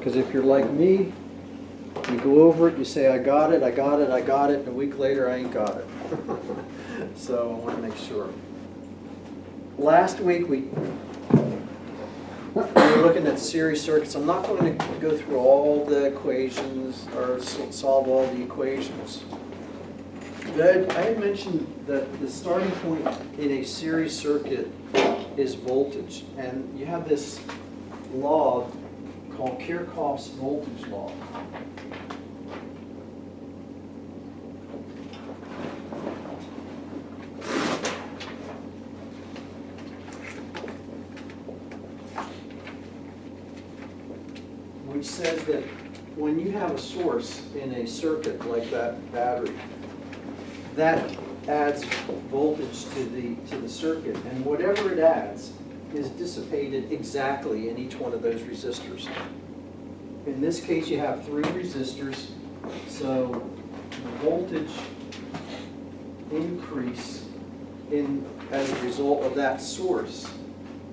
Because if you're like me, you go over it, you say, I got it, I got it, I got it, and a week later, I ain't got it. So I want to make sure. Last week, we were looking at series circuits. I'm not going to go through all the equations or solve all the equations. But I had mentioned that the starting point in a series circuit is voltage. And you have this law called Kirchhoff's voltage law. Which says that when you have a source in a circuit like that battery, that adds voltage to the circuit, and whatever it adds is dissipated exactly in each one of those resistors. In this case, you have 3 resistors, so the voltage increase as a result of that source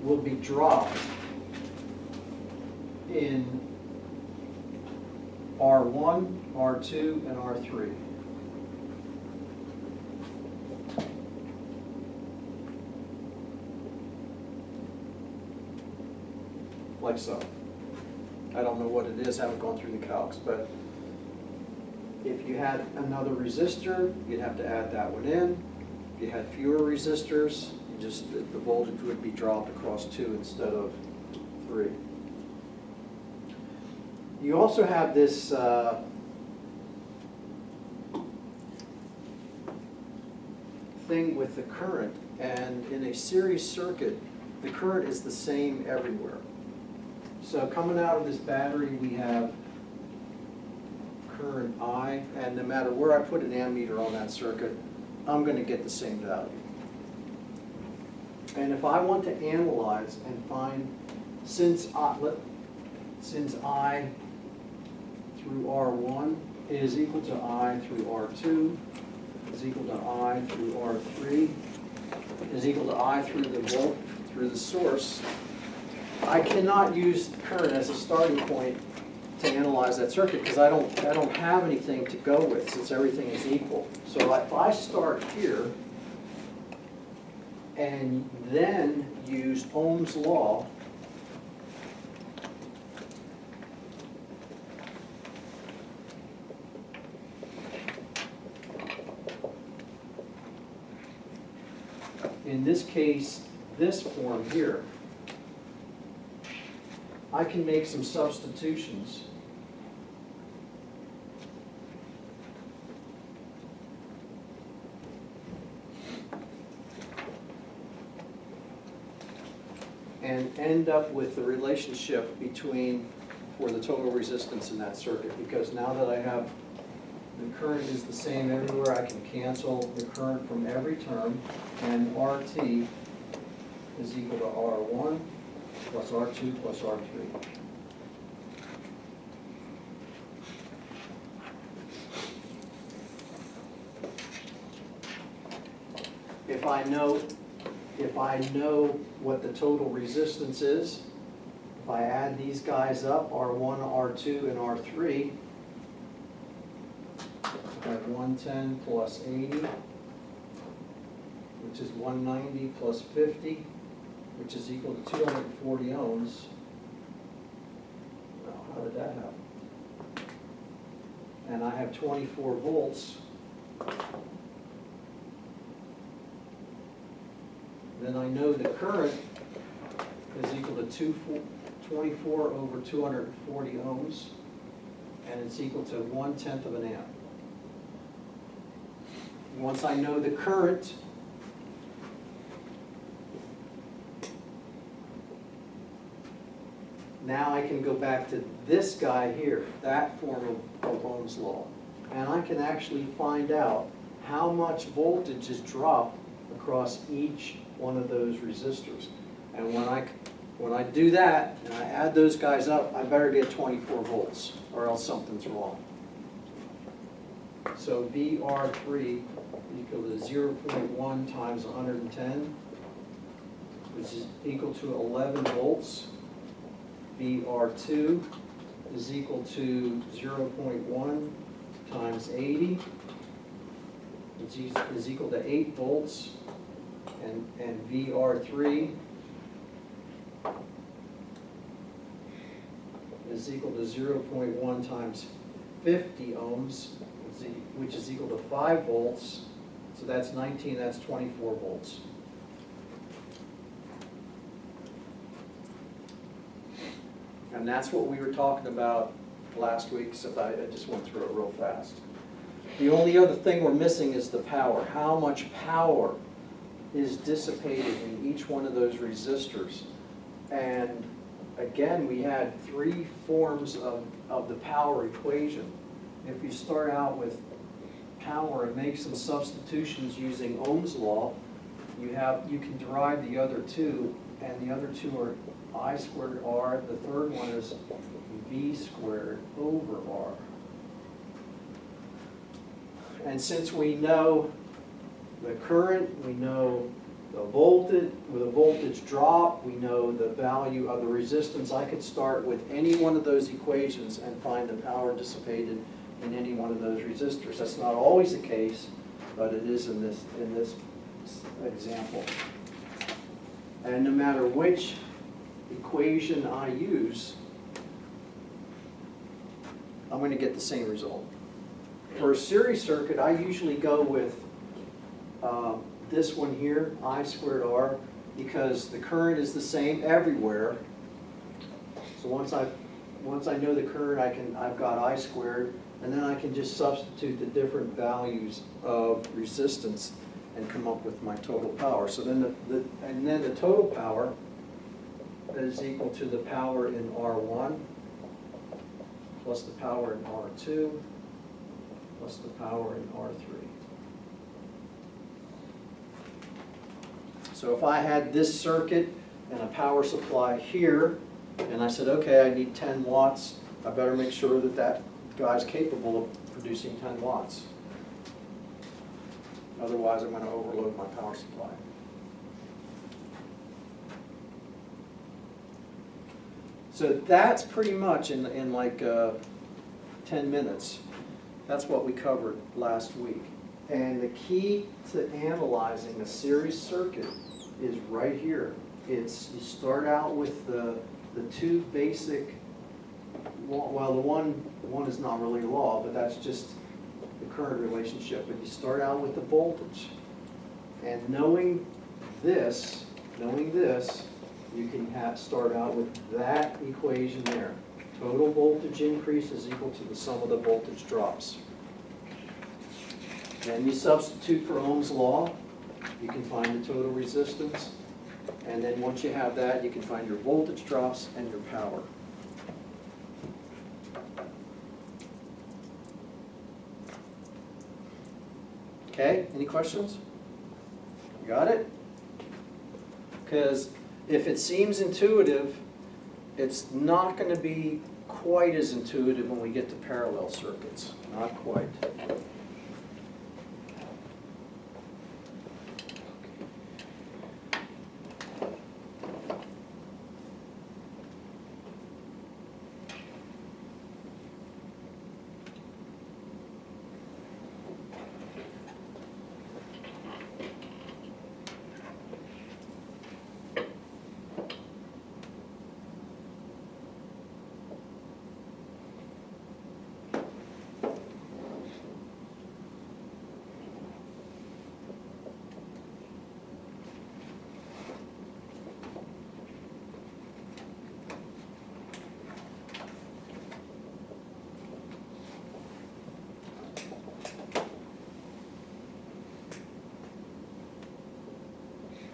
will be dropped in R1, R2, and R3. Like so. I don't know what it is, haven't gone through the calcs, but if you had another resistor, you'd have to add that one in. If you had fewer resistors, the voltage would be dropped across 2 instead of 3. You also have this thing with the current, and in a series circuit, the current is the same everywhere. So coming out of this battery, we have current I, and no matter where I put an ammeter on that circuit, I'm going to get the same value. And if I want to analyze and find, since I through R1 is equal to I through R2, is equal to I through R3, is equal to I through the source, I cannot use current as a starting point to analyze that circuit because I don't have anything to go with since everything is equal. So if I start here and then use Ohm's law, in this case, this form here, I can make some substitutions. And end up with the relationship for the total resistance in that circuit, because now that I have the current is the same everywhere, I can cancel the current from every term, and RT is equal to R1 plus R2 plus R3. If I know what the total resistance is, if I add these guys up, R1, R2, and R3, I have 110 plus 80, which is 190 plus 50, which is equal to 240 ohms. Now, how did that happen? And I have 24 volts. Then I know the current is equal to 24 over 240 ohms, and it's equal to 1/10 of an amp. Once I know the current, now I can go back to this guy here, that form of Ohm's law, and I can actually find out how much voltage is dropped across each one of those resistors. And when I do that and I add those guys up, I better get 24 volts or else something's wrong. So VR3 equal to 0.1 times 110, which is equal to 11 volts. VR2 is equal to 0.1 times 80 is equal to 8 volts, and VR3 is equal to 0.1 times 50 ohms, which is equal to 5 volts. So that's 19, that's 24 volts. And that's what we were talking about last week, except I just went through it real fast. The only other thing we're missing is the power. How much power is dissipated in each one of those resistors? And again, we had 3 forms of the power equation. If you start out with power and make some substitutions using Ohm's law, you can derive the other 2, and the other 2 are I squared R. The third one is V squared over R. And since we know the current, we know the voltage drop, we know the value of the resistance, I could start with any one of those equations and find the power dissipated in any one of those resistors. That's not always the case, but it is in this example. And no matter which equation I use, I'm going to get the same result. For a series circuit, I usually go with this one here, I squared R, because the current is the same everywhere. So once I know the current, I've got I squared, and then I can just substitute the different values of resistance and come up with my total power. So then the total power is equal to the power in R1 plus the power in R2 plus the power in R3. So if I had this circuit and a power supply here, and I said, okay, I need 10 watts, I better make sure that that guy's capable of producing 10 watts. Otherwise, I'm going to overload my power supply. So that's pretty much in like 10 minutes. That's what we covered last week. And the key to analyzing a series circuit is right here. You start out with the 2 basic, well, the one is not really law, but that's just the current relationship. But you start out with the voltage. And knowing this, you can start out with that equation there. Total voltage increase is equal to the sum of the voltage drops. Then you substitute for Ohm's law, you can find the total resistance, and then once you have that, you can find your voltage drops and your power. Okay, any questions? You got it? Because if it seems intuitive, it's not going to be quite as intuitive when we get to parallel circuits. Not quite.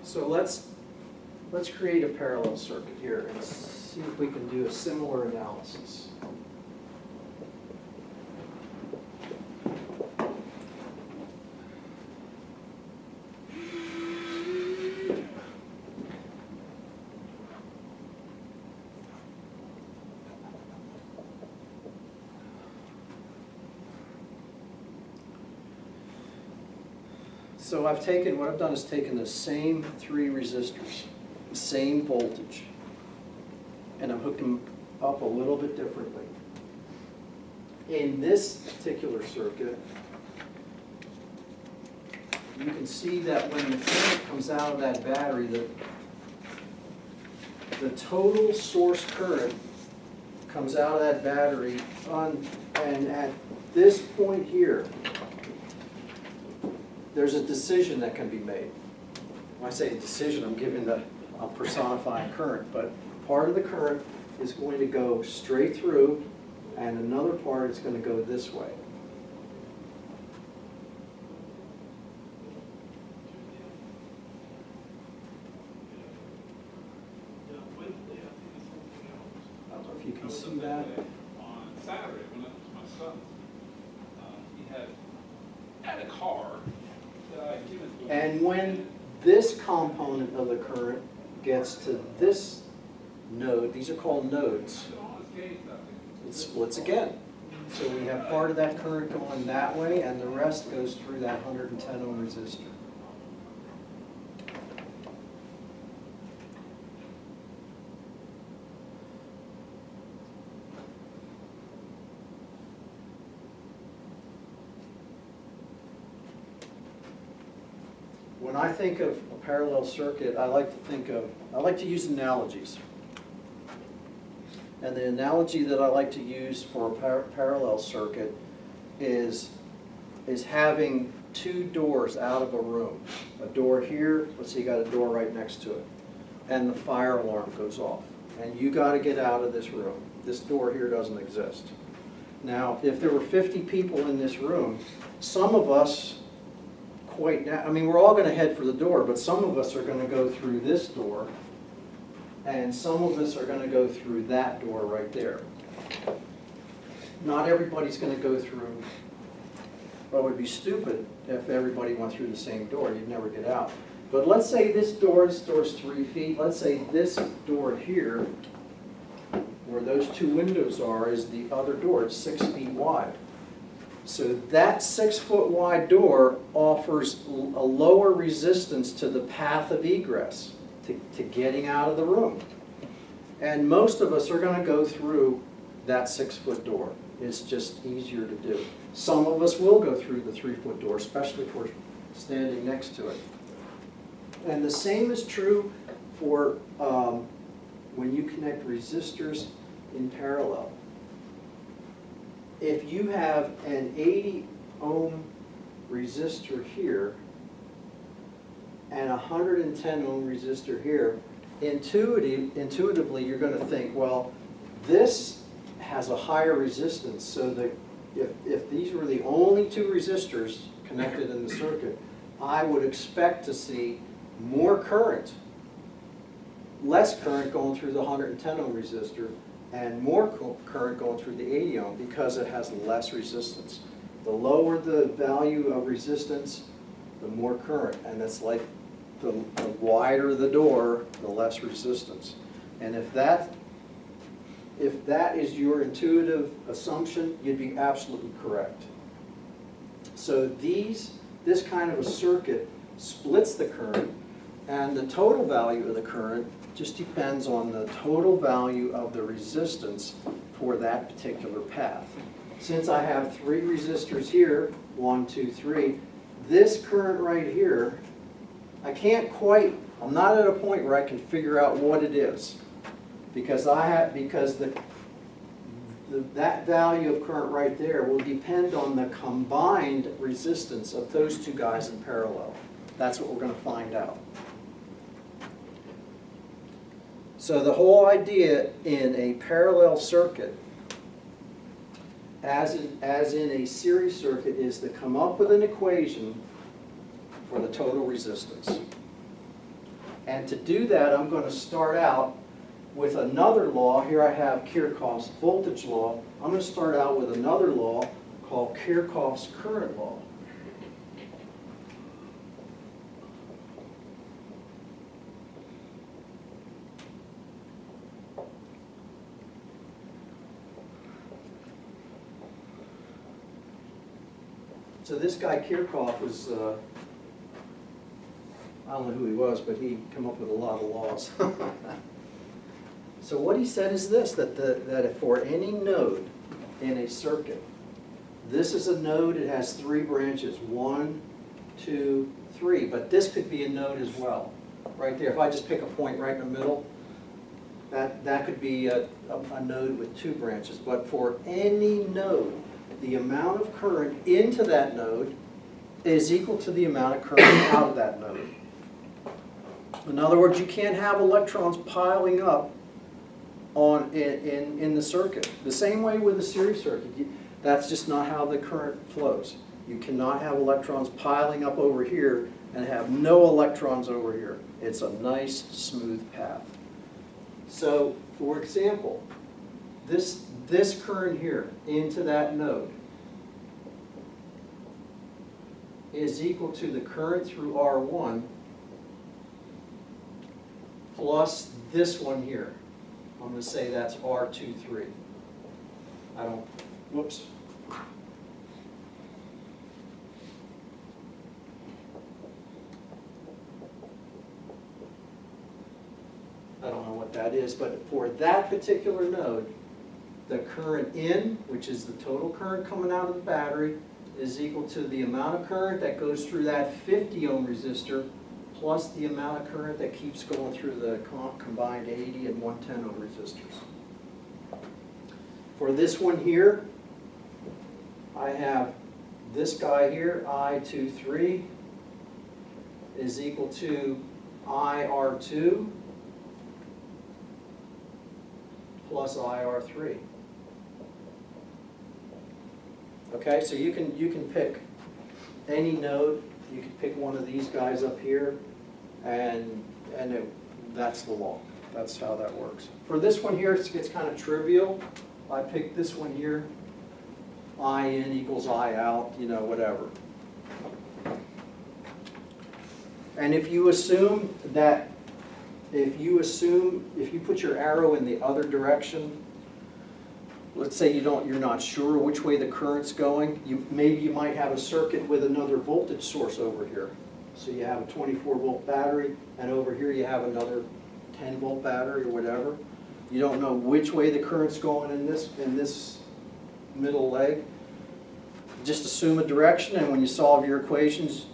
So let's create a parallel circuit here and see if we can do a similar analysis. So what I've done is taken the same 3 resistors, the same voltage, and I'm hooked them up a little bit differently. in this particular circuit, you can see that when the current comes out of that battery, the total source current comes out of that battery and at this point here, there's a decision that can be made. When I say a decision, I'm personifying current, but part of the current is going to go straight through and another part is going to go this way. I don't know if you can see that. On Saturday, when it was my son, he had a car that I had given to him. And when this component of the current gets to this node, these are called nodes, it splits again. So we have part of that current going that way and the rest goes through that 110 ohm resistor. When I think of a parallel circuit, I like to use analogies. And the analogy that I like to use for a parallel circuit is having two doors out of a room. A door here, let's say you got a door right next to it, and the fire alarm goes off. And you got to get out of this room. This door here doesn't exist. Now, if there were 50 people in this room, some of us we're all going to head for the door, but some of us are going to go through this door, and some of us are going to go through that door right there. Not everybody's going to go through, well, it would be stupid if everybody went through the same door. You'd never get out. But let's say this door's 3 feet. Let's say this door here, where those two windows are, is the other door. It's 6 feet wide. So that 6 foot wide door offers a lower resistance to the path of egress, to getting out of the room. And most of us are going to go through that 6 foot door. It's just easier to do. Some of us will go through the 3 foot door, especially if we're standing next to it. And the same is true for when you connect resistors in parallel. If you have an 80 ohm resistor here and a 110 ohm resistor here, intuitively you're going to think, well, this has a higher resistance, so that if these were the only two resistors connected in the circuit, I would expect to see more current, less current going through the 110 ohm resistor, and more current going through the 80 ohm because it has less resistance. The lower the value of resistance, the more current, and it's like the wider the door, the less resistance. And if that is your intuitive assumption, you'd be absolutely correct. So this kind of a circuit splits the current, and the total value of the current just depends on the total value of the resistance for that particular path. Since I have 3 resistors here, 1, 2, 3, this current right here, I'm not at a point where I can figure out what it is, because that value of current right there will depend on the combined resistance of those two guys in parallel. That's what we're going to find out. So the whole idea in a parallel circuit, as in a series circuit, is to come up with an equation for the total resistance. And to do that, I'm going to start out with another law. Here I have Kirchhoff's voltage law. I'm going to start out with another law called Kirchhoff's current law. So this guy Kirchhoff was, I don't know who he was, but he came up with a lot of laws. So what he said is this, that for any node in a circuit, This is a node, it has 3 branches, 1, 2, 3, but this could be a node as well, right there. If I just pick a point right in the middle, that could be a node with 2 branches. But for any node, the amount of current into that node is equal to the amount of current out of that node. In other words, you can't have electrons piling up in the circuit. The same way with the series circuit. That's just not how the current flows. You cannot have electrons piling up over here and have no electrons over here. It's a nice, smooth path. So, for example, this current here into that node is equal to the current through R1 plus this one here. I'm going to say that's R23. Whoops. I don't know what that is, but for that particular node, the current in, which is the total current coming out of the battery, is equal to the amount of current that goes through that 50 ohm resistor plus the amount of current that keeps going through the combined 80 and 110 ohm resistors. For this one here, I have this guy here, I23, is equal to IR2 plus IR3. Okay, so you can pick any node. You can pick one of these guys up here, and that's the law. That's how that works. For this one here, it's kind of trivial. I picked this one here. I in equals I out, you know, whatever. And if you assume that, if you put your arrow in the other direction, let's say you're not sure which way the current's going, maybe you might have a circuit with another voltage source over here. So you have a 24 volt battery, and over here you have another 10 volt battery or whatever. You don't know which way the current's going in this middle leg. Just assume a direction, and when you solve your equations,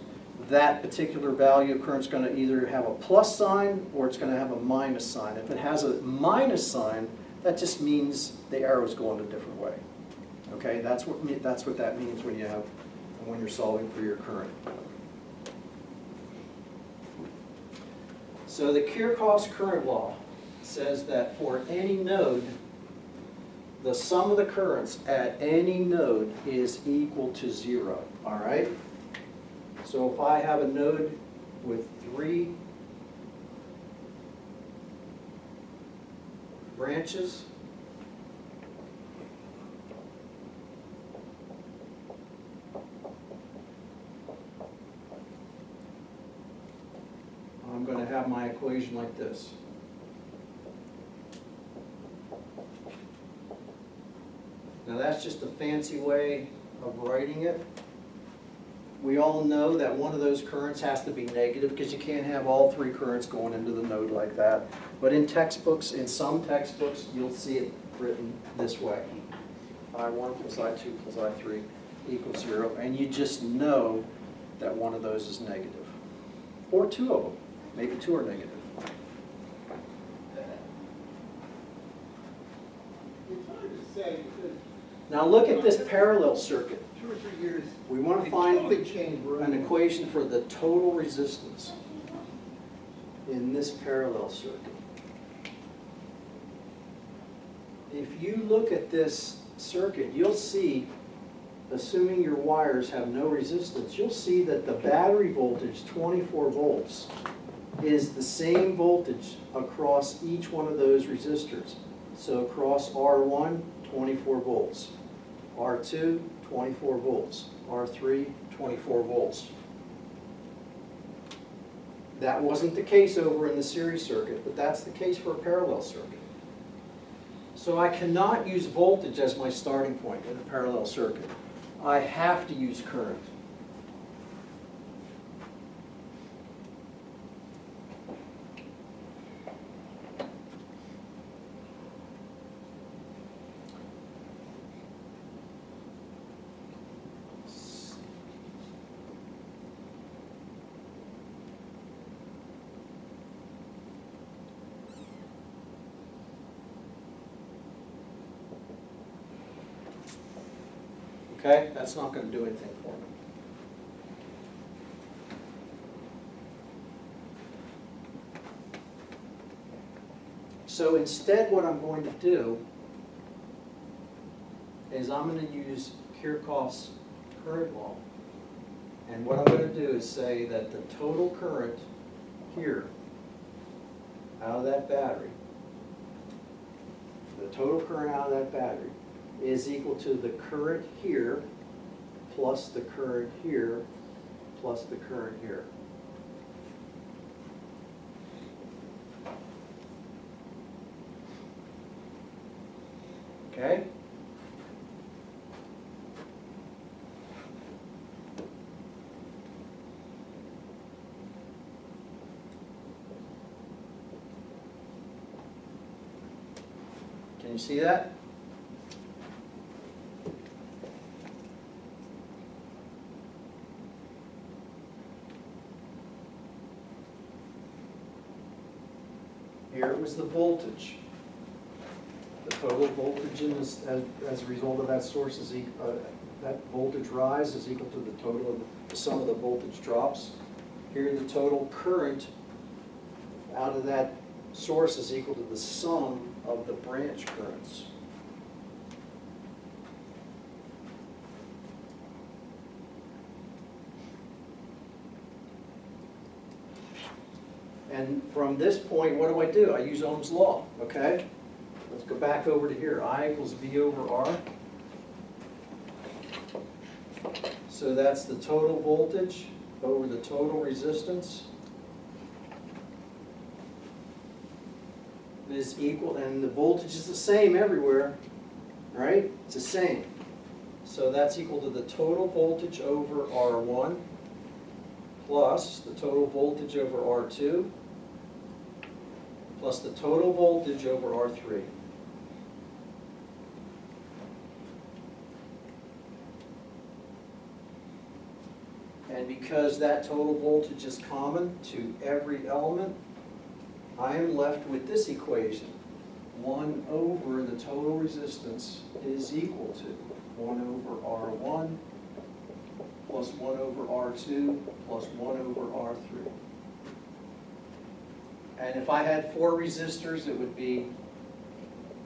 that particular value of current is going to either have a plus sign or it's going to have a minus sign. If it has a minus sign, that just means the arrow is going a different way. Okay, that's what that means when you're solving for your current. So the Kirchhoff's current law says that for any node, the sum of the currents at any node is equal to 0. All right. So if I have a node with 3 branches, I'm going to have my equation like this. Now that's just a fancy way of writing it. We all know that one of those currents has to be negative because you can't have all 3 currents going into the node like that. But in textbooks, in some textbooks, you'll see it written this way. I1 plus I2 plus I3 equals 0. And you just know that one of those is negative. Or 2 of them. Maybe 2 are negative. It's hard to say because Now look at this parallel circuit. 2 or 3 years, We want to it find totally changed. an equation for the total resistance in this parallel circuit. If you look at this circuit, you'll see, assuming your wires have no resistance, you'll see that the battery voltage, 24 volts, is the same voltage across each one of those resistors. So across R1, 24 volts. R2, 24 volts. R3, 24 volts. That wasn't the case over in the series circuit, but that's the case for a parallel circuit. So I cannot use voltage as my starting point in a parallel circuit. I have to use current. Okay, that's not gonna do anything for me. So instead, what I'm going to do is I'm gonna use Kirchhoff's current law. And what I'm gonna do is say that the total current here out of that battery, the total current out of that battery is equal to the current here plus the current here plus the current here. Okay? Can you see that? Here was the voltage. The total voltage in this, as a result of that source is that voltage rise is equal to the total of the sum of the voltage drops. Here the total current out of that source is equal to the sum of the branch currents. And from this point, what do? I use Ohm's law, okay? Let's go back over to here. I equals V over R. So that's the total voltage over the total resistance is equal, and the voltage is the same everywhere, right? It's the same. So that's equal to the total voltage over R1 plus the total voltage over R2 plus the total voltage over R3. And because that total voltage is common to every element, I am left with this equation. 1 over the total resistance is equal to 1 over R1 plus 1 over R2 plus 1 over R3. And if I had 4 resistors, it would be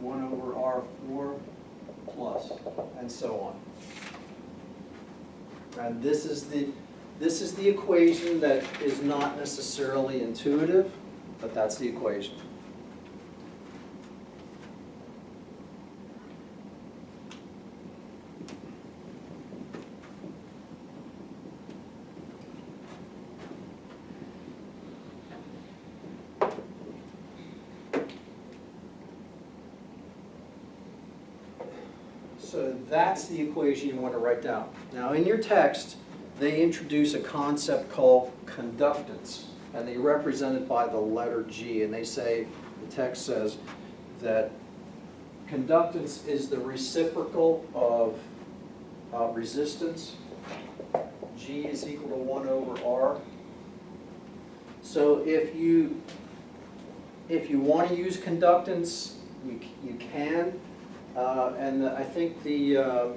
1 over R4 plus, and so on. And this is the equation that is not necessarily intuitive, but that's the equation. So that's the equation you want to write down. Now in your text, they introduce a concept called conductance, and they represent it by the letter G, and they say, the text says that conductance is the reciprocal of resistance. G is equal to 1 over R. So if you want to use conductance, you can. And I think the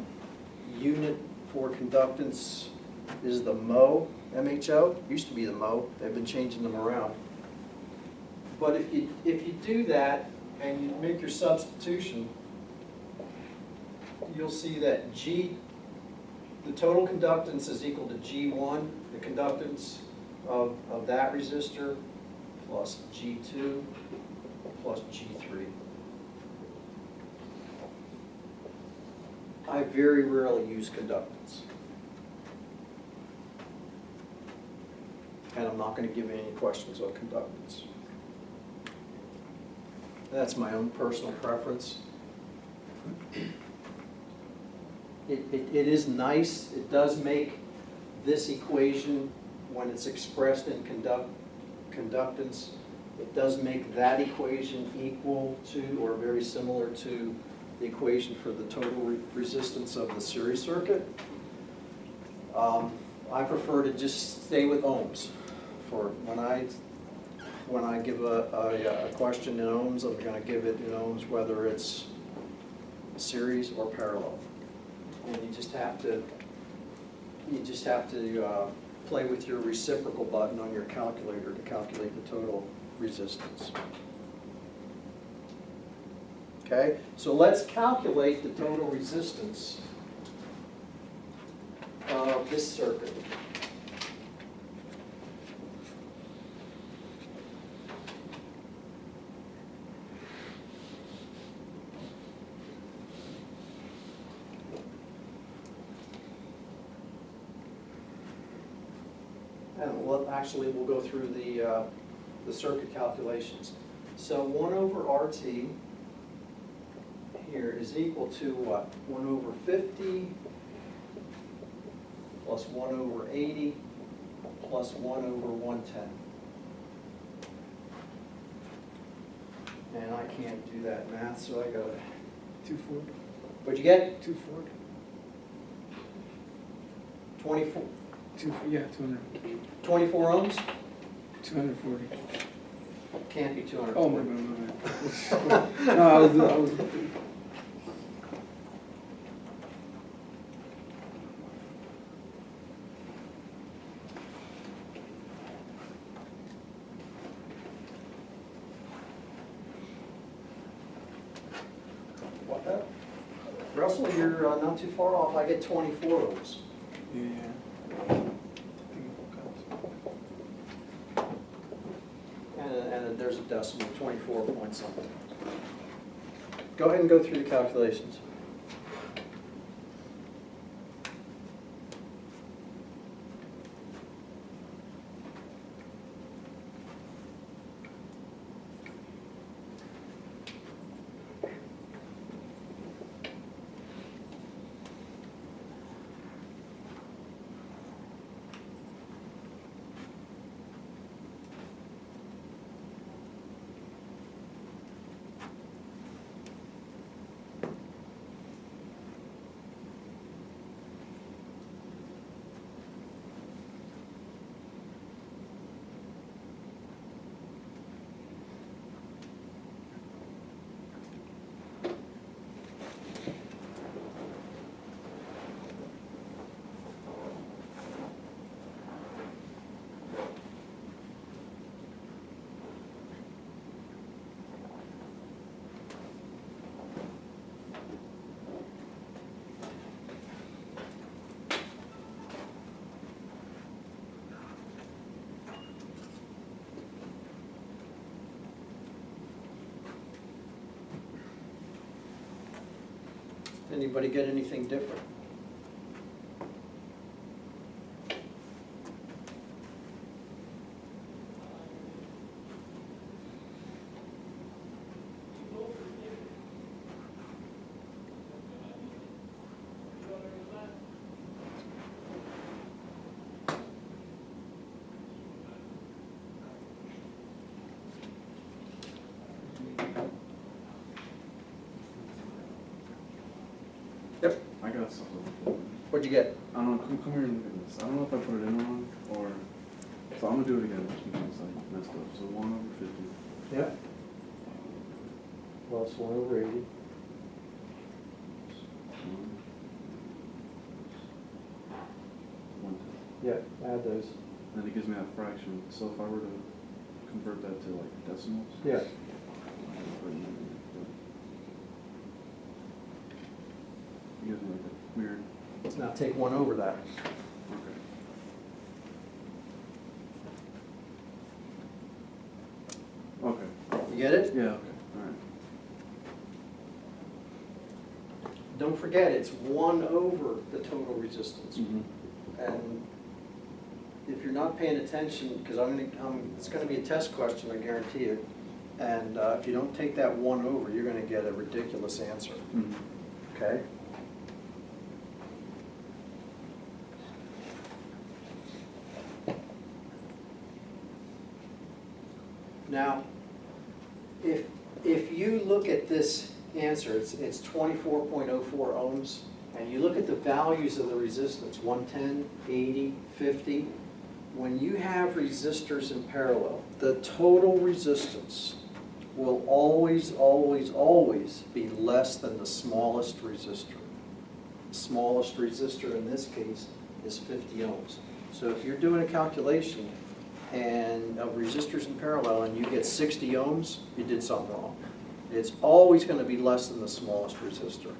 unit for conductance is the mho, MHO. Used to be the mho. They've been changing them around. But if you do that and you make your substitution, you'll see that G, the total conductance is equal to G1, the conductance of that resistor, plus G2 plus G3. I very rarely use conductance. And I'm not going to give you any questions on conductance. That's my own personal preference. It is nice. It does make this equation, when it's expressed in conductance, it does make that equation equal to or very similar to the equation for the total resistance of the series circuit. I prefer to just stay with ohms. For when I give a question in ohms, I'm going to give it in ohms whether it's series or parallel. And you just have to play with your reciprocal button on your calculator to calculate the total resistance. Okay, so let's calculate the total resistance of this circuit. And actually, we'll go through the circuit calculations. So 1 over RT here is equal to what? 1 over 50 plus 1 over 80 plus 1 over 110. And I can't do that math, so I got to. 240. What'd you get? 240. 24, 240. 24 ohms? 240. Can't be 200. Oh my God. No, I was. Russell, you're not too far off. I get 24 ohms. Yeah. And there's a decimal, 24 point something. Go ahead and go through the calculations. Anybody get anything different? Yep. I got something. What'd you get? I don't know, come here and look at this. I don't know if I put it in wrong or, so I'm gonna do it again because I messed up. So 1 over 50. Yep. Plus 1 over 80. 1. Yep, add those. Then it gives me that fraction. So if I were to convert that to like decimals. Yeah. It gives me like a weird, Now take 1 over that. okay. Okay, You get it? yeah, okay, all right. Don't forget, it's 1 over the total resistance. Mm-hmm. And if you're not paying attention, because it's gonna be a test question, I guarantee you. And if you don't take that 1 over, you're gonna get a ridiculous answer, Mm-hmm. okay? Now, if you look at this answer, it's 24.04 ohms, and you look at the values of the resistance, 110, 80, 50, when you have resistors in parallel, the total resistance will always, always, always be less than the smallest resistor. smallest resistor in this case is 50 ohms. So if you're doing a calculation and of resistors in parallel and you get 60 ohms, you did something wrong. It's always going to be less than the smallest resistor.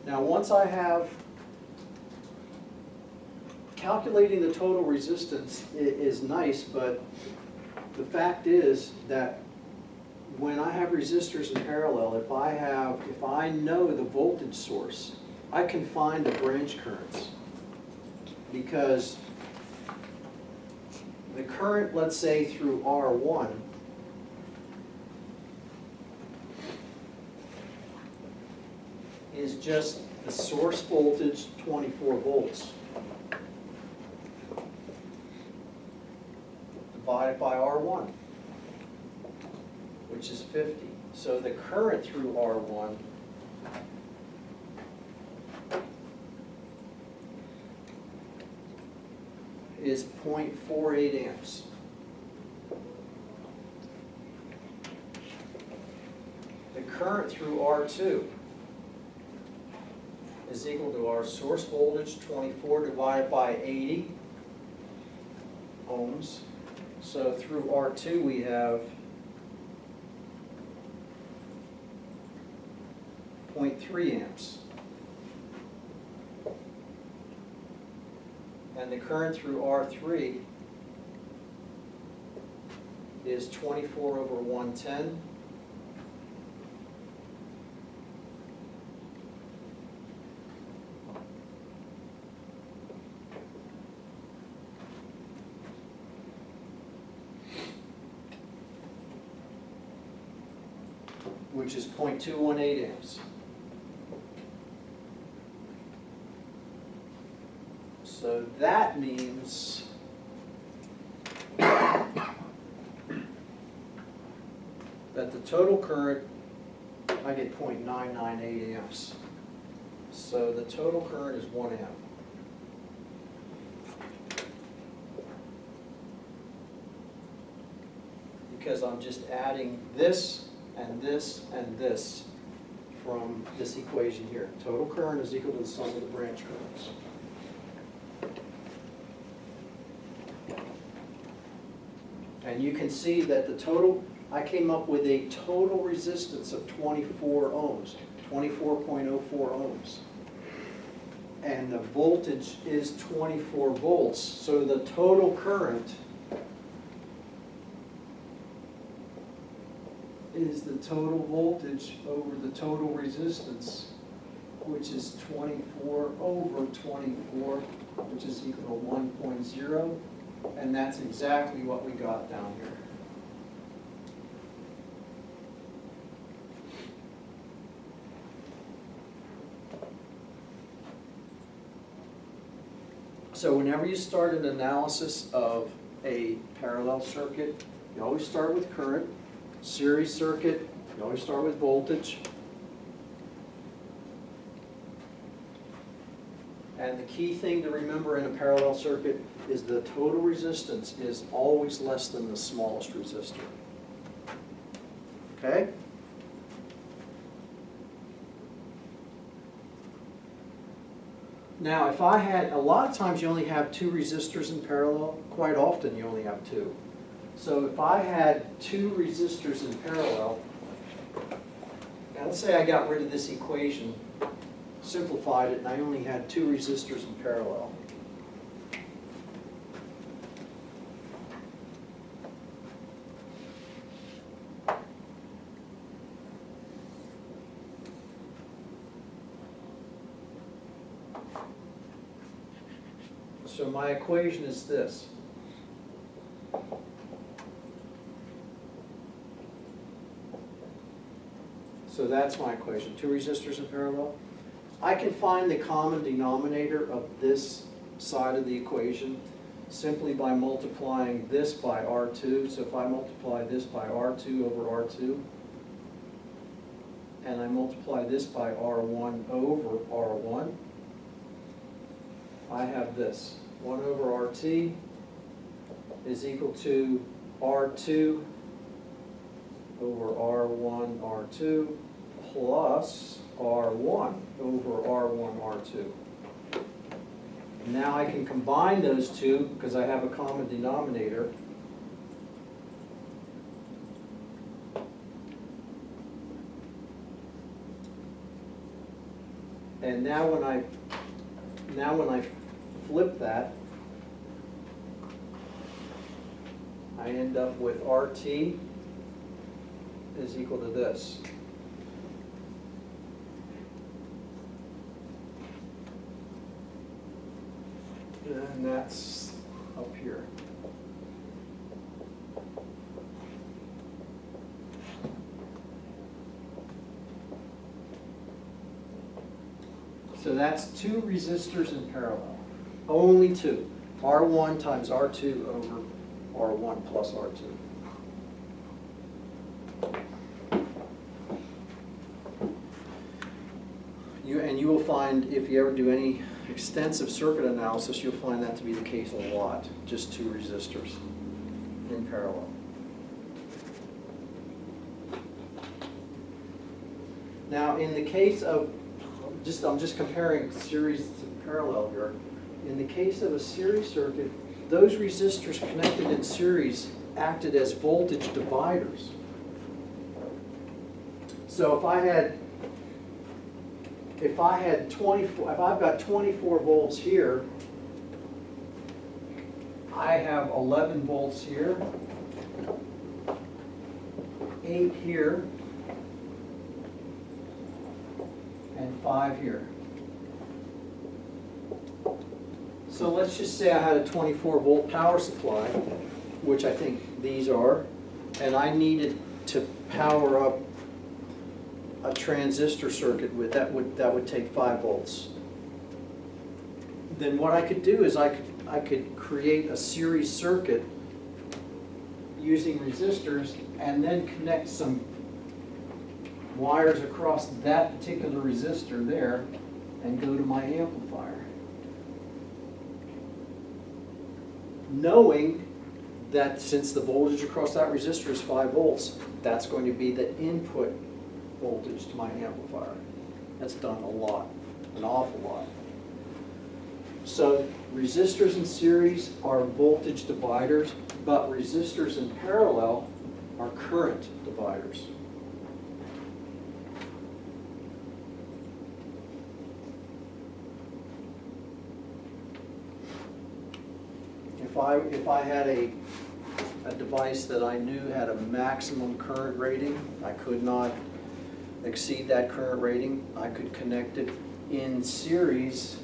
Now, once I have calculating the total resistance is nice, but the fact is that when I have resistors in parallel, if I know the voltage source, I can find the branch currents. Because the current, let's say through R1, is just the source voltage, 24 volts, divided by R1, which is 50. So the current through R1 is 0.48 amps. The current through R2 is equal to our source voltage, 24 divided by 80 ohms. So through R2 we have 0.3 amps. And the current through R3 is 24 over 110. Which is 0.218 amps. So that means that the total current, I get 0.998 amps. So the total current is 1 amp. Because I'm just adding this and this and this from this equation here. Total current is equal to the sum of the branch currents. And you can see that the total, I came up with a total resistance of 24 ohms, 24.04 ohms. And the voltage is 24 volts, so the total current is the total voltage over the total resistance, which is 24 over 24, which is equal to 1.0, and that's exactly what we got down here. So whenever you start an analysis of a parallel circuit, you always start with current. Series circuit, you always start with voltage. And the key thing to remember in a parallel circuit is the total resistance is always less than the smallest resistor. Okay? Now, if I had, a lot of times you only have 2 resistors in parallel. Quite often you only have 2. So if I had 2 resistors in parallel, now let's say I got rid of this equation, simplified it, and I only had 2 resistors in parallel. So my equation is this. So that's my equation, 2 resistors in parallel. I can find the common denominator of this side of the equation simply by multiplying this by R2. So if I multiply this by R2 over R2, and I multiply this by R1 over R1, I have this. 1 over RT is equal to R2 over R1 R2 plus R1 over R1 R2. Now I can combine those two because I have a common denominator. And now when I flip that, I end up with RT is equal to this. And that's up here. So that's two resistors in parallel, only two. R1 times R2 over R1 plus R2. You will find, if you ever do any extensive circuit analysis, you'll find that to be the case a lot, just two resistors in parallel. Now, in the case of, I'm just comparing series to parallel here. In the case of a series circuit, those resistors connected in series acted as voltage dividers. So if I've got 24 volts here, I have 11 volts here, 8 here, and 5 here. So let's just say I had a 24 volt power supply, which I think these are, and I needed to power up a transistor circuit with that would take 5 volts. Then what I could do is I could create a series circuit using resistors and then connect some wires across that particular resistor there and go to my amplifier. Knowing that since the voltage across that resistor is 5 volts, that's going to be the input voltage to my amplifier. That's done a lot, an awful lot. So resistors in series are voltage dividers, but resistors in parallel are current dividers. If I had a device that I knew had a maximum current rating, I could not exceed that current rating, I could connect it in series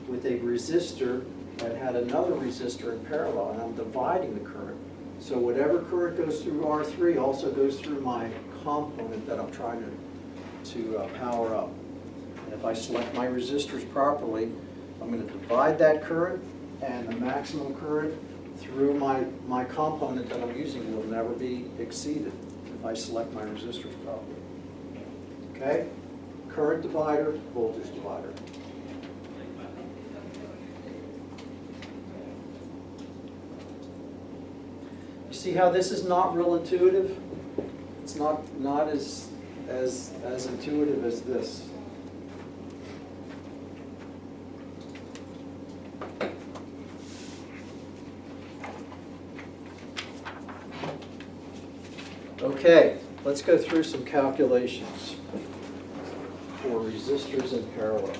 with a resistor that had another resistor in parallel, and I'm dividing the current. So whatever current goes through R3 also goes through my component that I'm trying to power up. And if I select my resistors properly, I'm going to divide that current, and the maximum current through my component that I'm using will never be exceeded if I select my resistors properly. Okay? Current divider, voltage divider. You see how this is not real intuitive? It's not as intuitive as this. Okay, let's go through some calculations for resistors in parallel.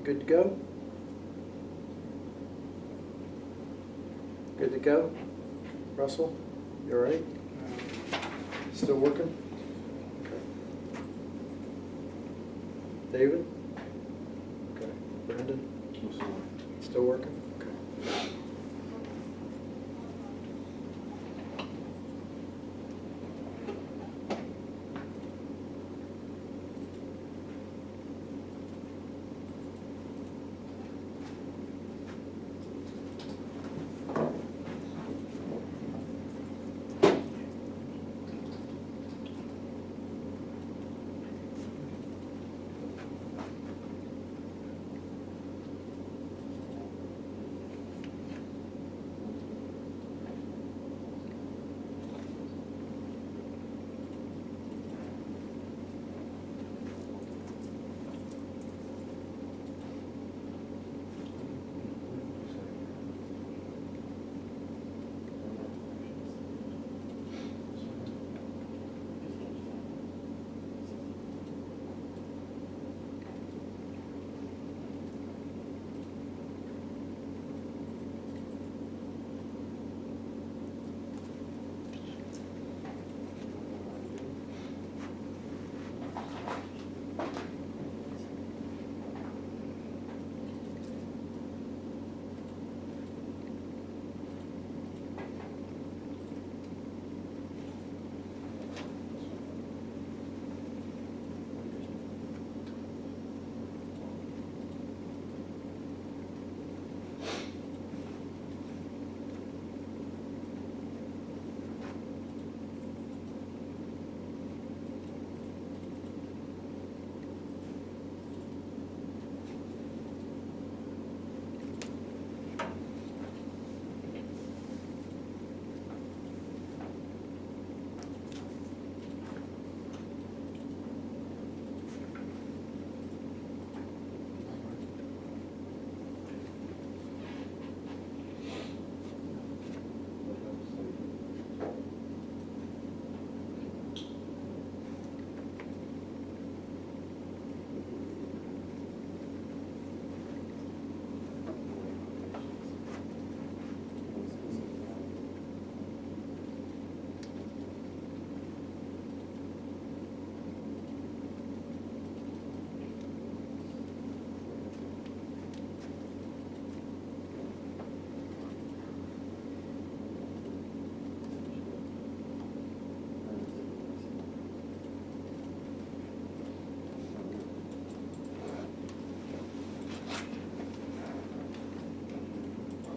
Good to go? Good to go? Russell, you all right? Still working? Okay. David? Okay. Brandon, What's the one? still working? Okay.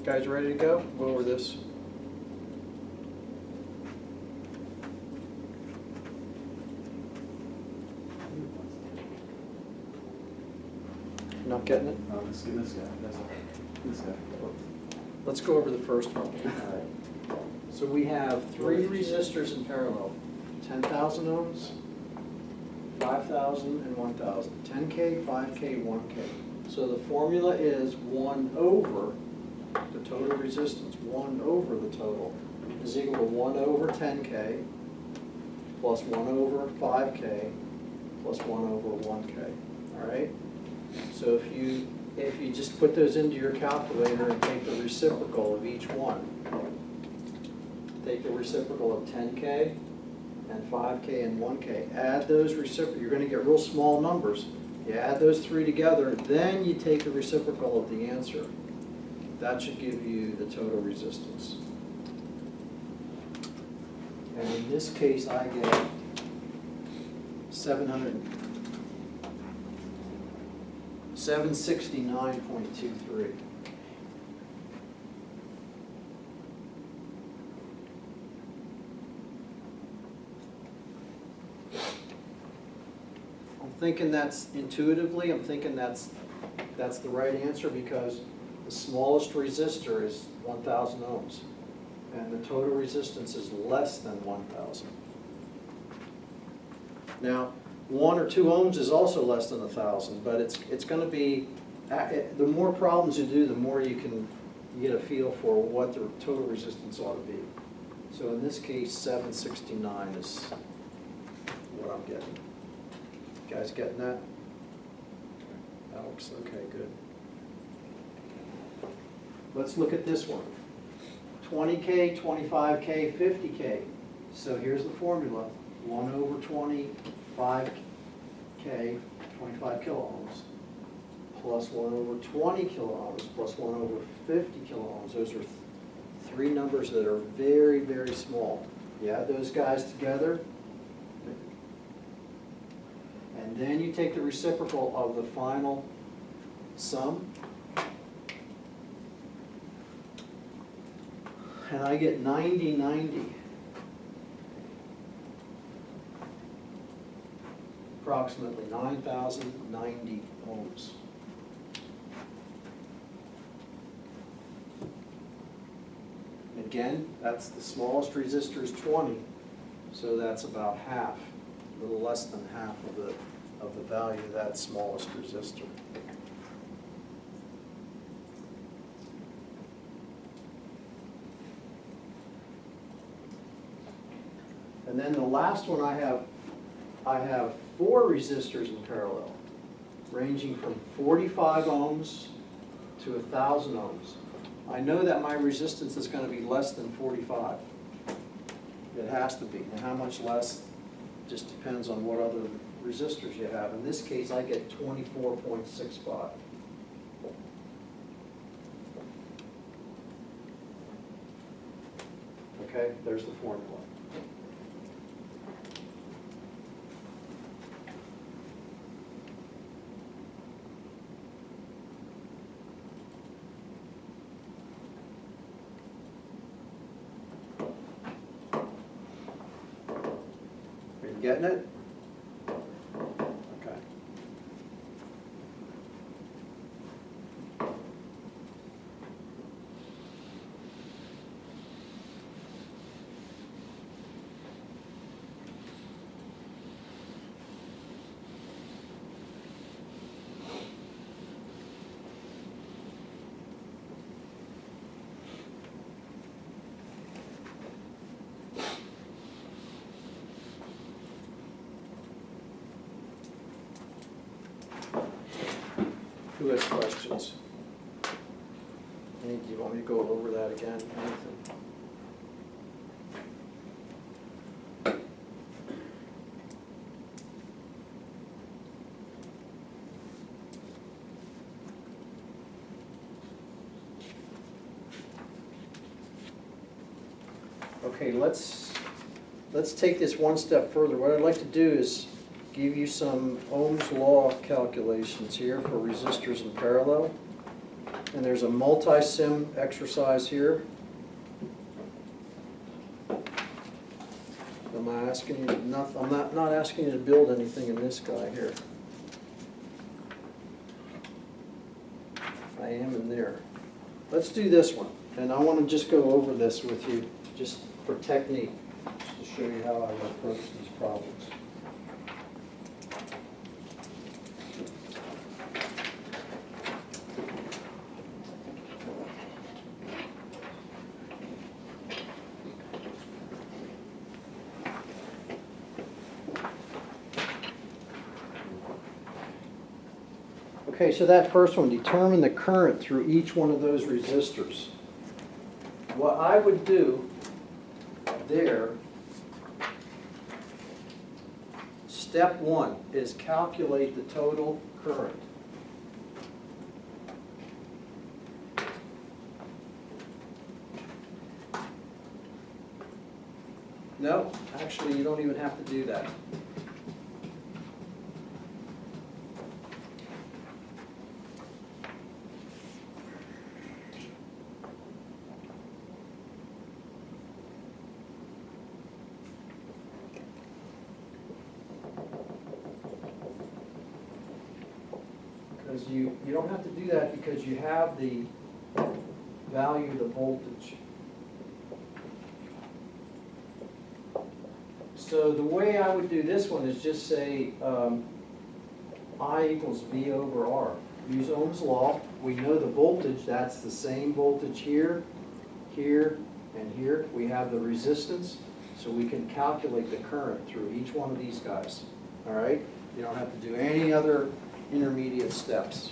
Guys ready to go? Go over this. Not getting it? No, this guy, this guy. Let's go over the first one. So we have three resistors in parallel, 10,000 ohms, 5,000 and 1,000, 10K, 5K, 1K. So the formula is 1 over the total resistance, 1 over the total is equal to 1 over 10K plus 1 over 5K plus 1 over 1K, all right? So if you just put those into your calculator and take the reciprocal of each one, take the reciprocal of 10K and 5K and 1K, add those reciprocals, you're gonna get real small numbers. You add those three together, then you take the reciprocal of the answer. That should give you the total resistance. And in this case, I get 769.23. I'm thinking that's intuitively, I'm thinking that's the right answer because the smallest resistor is 1,000 ohms and the total resistance is less than 1,000. Now, 1 or 2 ohms is also less than 1,000, but it's going to be, the more problems you do, the more you get a feel for what the total resistance ought to be. So in this case, 769 is what I'm getting. You guys getting that? Alex, okay, good. Let's look at this one. 20K, 25K, 50K. So here's the formula. 1 over 25K, 25 kiloohms, plus 1 over 20 kiloohms, plus 1 over 50 kiloohms. Those are three numbers that are very, very small. You add those guys together, and then you take the reciprocal of the final sum, and I get 90. Approximately 9,090 ohms. Again, that's the smallest resistor is 20, so that's about half, a little less than half of the value of that smallest resistor. And then the last one I have 4 resistors in parallel, ranging from 45 ohms to 1,000 ohms. I know that my resistance is going to be less than 45. It has to be. And how much less just depends on what other resistors you have. In this case, I get 24.65. Okay, there's the formula. Getting it? Okay. Who has questions? Do you want me to go over that again? Anything? Okay, let's take this one step further. What I'd like to do is give you some Ohm's law calculations here for resistors in parallel. And there's a multi-sim exercise here. I'm not asking you, I'm not asking you to build anything in this guy here. I am in there. Let's do this one, and I want to just go over this with you, just for technique, just to show you how I would approach these problems. Okay, so that first one, determine the current through each one of those resistors. What I would do there, step one is calculate the total current. No, actually, you don't even have to do that. Because you don't have to do that because you have the value of the voltage. So the way I would do this one is just say I equals V over R. Use Ohm's law. We know the voltage, that's the same voltage here, here, and here. We have the resistance, so we can calculate the current through each one of these guys. All right? You don't have to do any other intermediate steps.